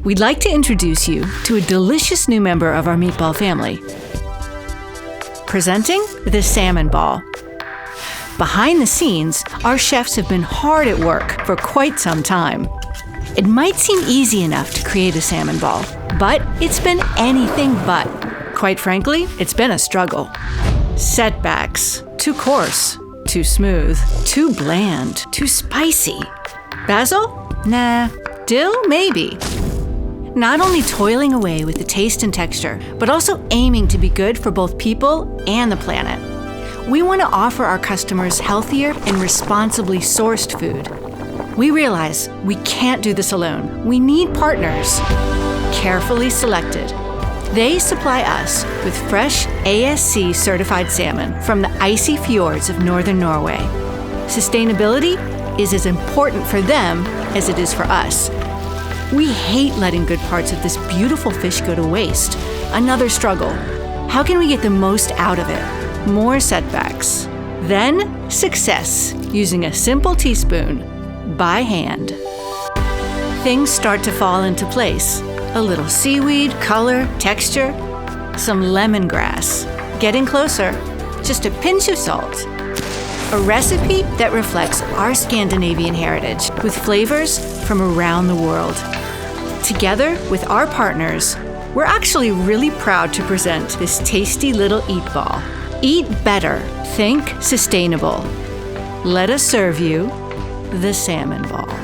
we'd like to introduce you to a delicious new member of our meatball family. Presenting the salmon ball. Behind the scenes, our chefs have been hard at work for quite some time. It might seem easy enough to create a salmon ball, but it's been anything but. Quite frankly, it's been a struggle. Setbacks. Too coarse. Too smooth. Too bland. Too spicy. Basil? Nah. Dill? Maybe. Not only toiling away with the taste and texture, but also aiming to be good for both people and the planet. We want to offer our customers healthier and responsibly sourced food. We realize we can't do this alone. We need partners, carefully selected. They supply us with fresh ASC-certified salmon from the icy fjords of northern Norway. Sustainability is as important for them as it is for us. We hate letting good parts of this beautiful fish go to waste. Another struggle. How can we get the most out of it? More setbacks. Then success, using a simple teaspoon. By hand. Things start to fall into place. A little seaweed, color, texture, some lemongrass. Getting closer, just a pinch of salt. A recipe that reflects our Scandinavian heritage with flavors from around the world. Together with our partners, we're actually really proud to present this tasty little eat ball. Eat better, think sustainable. Let us serve you the salmon ball.